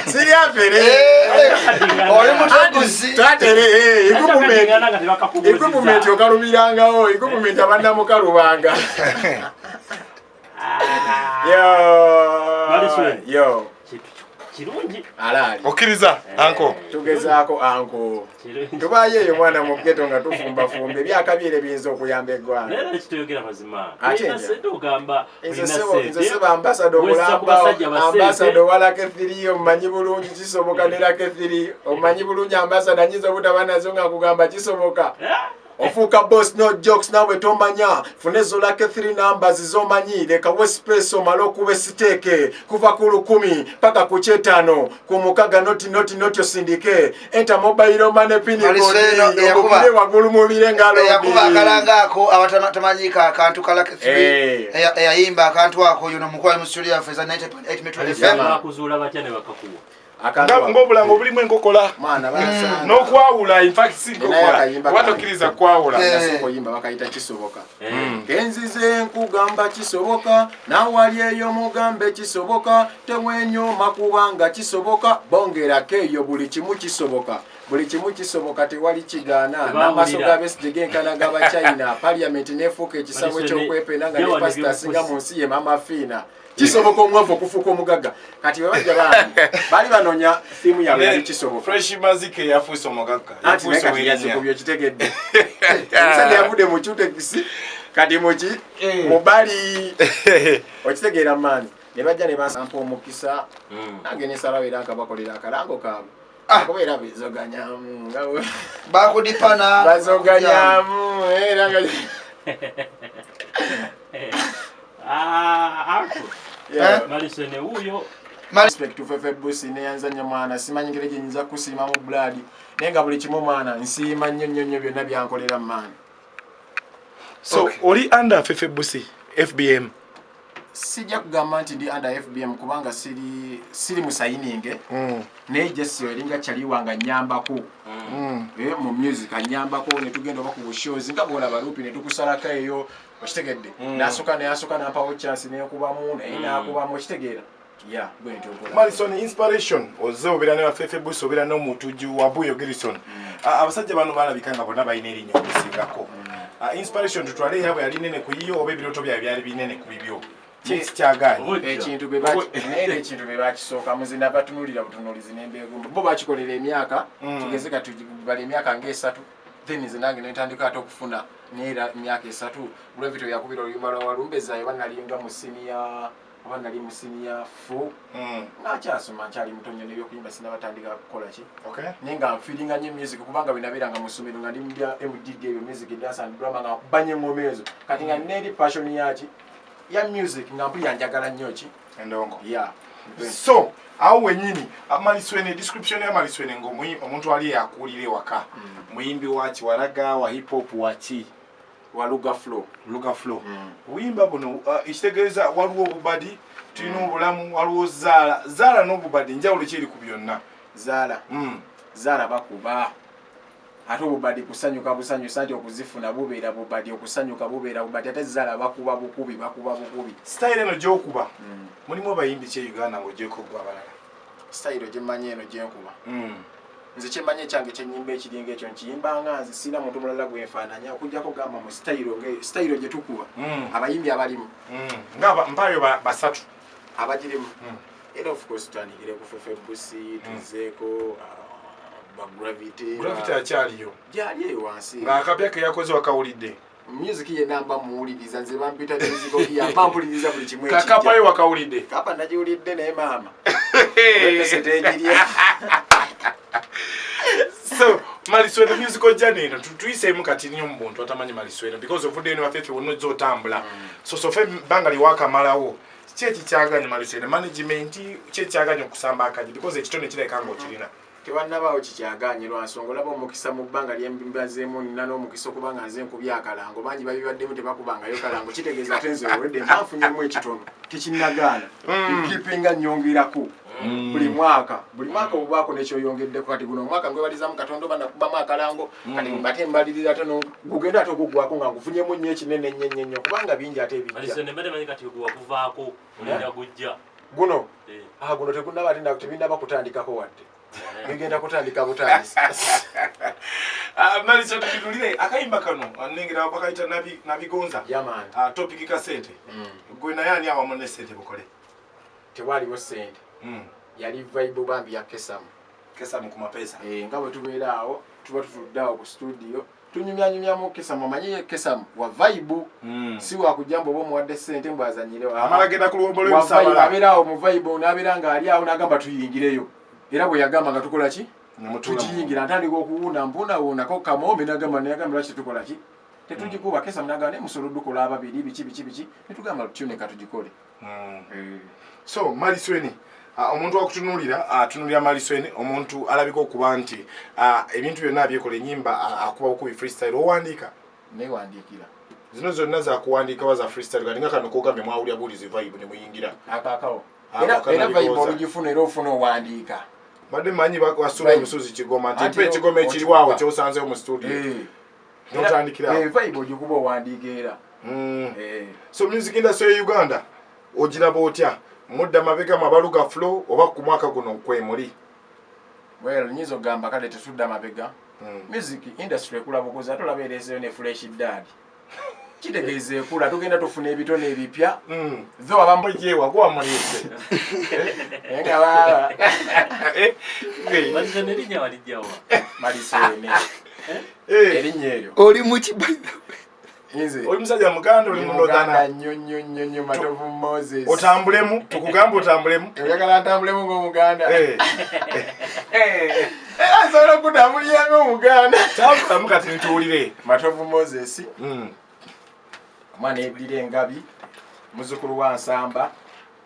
Siri afere. Oli mutambuzi. Tatere equipment yokalubirangawo equipment abanda mukalubanga. Yo. Kirungi. Alali. Okiriza anko. Tugezaako anko. Tubaye eyo mwana mu ghetto nga tufumba fumbe byakabyere binzo okuyamba eggwanga. Nera kituyogera mazima. Ate ugamba nze seba ambassador mulamba ambassador wala kefiri omanyi bulungi kisoboka nera kefiri omanyi bulungi ambassador nyiza butabana zonga kugamba kisoboka. Ofuka boss no jokes nawe tomanya funezo like 3 numbers zomanyi leka wespresso malo kuwe siteke kuva ku 10 paka ku 5 ku mukaga noti osindike enter mobile money pin yakuba wagulu mubire ngalo yakuba kalanga ako abatamanyika akantu kala 3 yayimba akantu ako yuno mukwa mu studio ya Feza 90.8 Metro FM kuzula batane bakakuwa ngobulango bulimu enkokola n'okwawula in fact si nkokola watokiriza kwawula yimba bakayita kisoboka kenzize nkugamba kisoboka nawali eyo mugambe kisoboka tewenyoma kubanga kisoboka bongera keyo buli kimu kisoboka tewali kigana n'amaso g'abesigyegenkana g'aba China parliament nefuuka ekisawo ekyokwepena nga ne pastor singa mu nsi ye mama Fina kisoboka omwavu okufuuka omugaga kati bajja bali banonya theme yawe yali kisoboka fresh mazike yafuuse omugaga yafuuse kubyo kitegedde nsajja yavude mu cutekisi kati muki mubali okitegeera maani ne bajja ne basampa omukisa nange ne salawera akabakolera akalango kaabwe kubeera bezoganyamu bakudipana bazoganyamu era nga Malisene huyo respect to Fefe Busi ne yanzanya mwana simanyi ngere gye nyiza kusima mu blood nenga buli kimu mwana nsima nnyonnyo byonna byankolera man. So oli under Fefe Busi FBM sijja kugamba nti ndi under FBM kubanga siri musayininge naye Jesse eringa chaliwanga nyambako mu music anyambako ne tugenda oba ku shows nga bola balupi ne tukusalaka eyo okitegedde nasuka nampawo chance nekubamu naye nakubamu okitegeera bwentyo Malison inspiration ozo obera ne Fefe Busi obera no mutuju wa Buyo Gerson abasajja bano balabikanga bonna bayina erinnya okusingako inspiration tutwale yabo yali nene kuyiyo oba ebiroto byali binene ku bibyo ekintu bwe bakisooka muzinda batunulira butunulizi n'embeegumba bo bakikolera emyaka tugeze katubala emyaka nga3 then zinange netandika ate okufuna neera emyaka 3 bulevito yakubira oluyumba lwa Walumbeza ebanalinga mu senior abanali mu senior 4 nakyasoma nkyali mutonyo n'ebyokuyimba sinabatandika kukola ki nenga feelinga nnyo music kubanga binabeeranga mu ssomero nga ndi mu bya MDD ebyo music dance and drama nga kubanye engoma ezo kati nga neri passion yaki ya music nga mpuli yanjagala nnyo ki endongo so awo wenyini Maliswene description ya Maliswene omuntu ali yakulire waka muyimbi wachi waraga wa hip hop wachi wa Luga flow uyimba buno ikitegeeza waliwo obubadi tulina obulamu waliwo zaala n'obubadi njawulo kiri ku byonna zaala bakuba ate obubadi kusanyuka busanyusa nti okuzifuna bubeera bubadi okusanyuka bubeera bubadi ate zaala bakuba bukubi style eno gy'okuba mulimu abayimbi kye Uganda ng'ogyeko gwa abalala style gyemmanyi eno gyenkuba nze kyemmanyi ekyange kyenyimba ekiringa ekyo nkiyimbanga nze sina muntu mulala gwenfaananya okujjako gamba mu style gye tukuba abayimbi abalimu nga mpayo basatu abagirimu era of course tutandikire ku Fefe Busi tuzeeko Gravity akyaliyo gyali eyo wansi nga akapya ke yakoze wakawulidde music ye namba muwuliriza nze bampita music ya mpuliriza buli kimwe kakapa yo wakawulidde kapa nagiwulidde naye maama so Maliswene musical journey tuyiseemu kati nnyo mu buntu atamanyi Maliswene because ovudde ne Bafefe wonna ozza otambula so sofe banga liwakamalawo ki ekikyaganya Maliswene management ki ekyaganya okusamba akaji because ekitone kireka ng'okirina tewannabaawo kikyaganye lwansonga olaba omukisa mu bbanga lyembazeemu nina n'omukisa okubanga nze nkubya akalango bangi babibaddemu tebakubangayo kalango kitegeeza ate nze owedde nfanfunyemu ekitono tekinnagaana kipinga nnyongeraku buli mwaka obubaako nekyoyongeddeko kati guno omwaka ngwebalizaamu Katonda oba nakubamu akalango kati mbate mbalirira ate gugenda ate okuggwako nga nkufunyemu nnyo ekinene nnyo kubanga bingi ate ebijja Malisene mbadde manyi kati guwakuvaako olinda gujja guno guno tegunnaba tinda tebinaba kutandikako wadde bigenda kutandika butandisi Maliso tubidulire akayimba kano anengera bakayita nabigonza yaman topic ka sente gwe na yani awamu ne sente bukole tewaliwo sente yali vibe bambi ya kesamu ku mapesa nga bwe tubeera awo tuba tutudde awo ku studio tunyumyanyumyamu kesamu amanyi kesamu wa vibe si wakujjamba oba omuwadde sente mbwazanyirewo amalagenda ku luwombo lw'ebisabala abeera awo mu vibe n'abeera ng'ali awo n'agamba tuyingireyo era bwe yagamba nga tukola ki tukiyingira ntandika okuwuuna mpuunawuunako kamombe n'agamba lwaki tukola ki tetugikuba kesamu n'agamba musolo dukola ababiri biki netugamba tutyuneka tugikole so Malisweni omuntu akutunuulira atunulira Malisweni omuntu alabika okuba nti ebintu byonna abyekola ennyimba akuba okubi freestyle owandiika newandiikira zino zonna zakuwandiika waza freestyle kati nga kano kogambye mwawulya bulizi vibe ne muyingira akaakawo era vibe olugifuna era ofuna owandiika badde manyi wasula obusuzi kigoma nti mpa ekigoma ekiriwawo kyosanzeyo mu studio notandikira vibe ogikuba owandiika era so music industry ya Uganda ogiraba otya mudda mabega mabaluga flow oba ku mwaka guno kwemuli well nyizo gamba kale tetudda mabega music industry ekula bukuza tolabeerezeyo ne fresh dad kitegeeze ekula tugenda tufuna ebitone ebipya zo abambujewa kwa mulise nga baba Malisene linya walijawa Malisene erinyeyo oli mukibaida Inze oli musajja muganda oli mundodana nyonyo matovu Moses otambulemu tukugamba otambulemu oyagala ntambulemu ng'omuganda asobola okutambulira ng'omuganda tambulamu kati ntuwulire matovu Moses omwana eddira engabi muzukulu wa Nsamba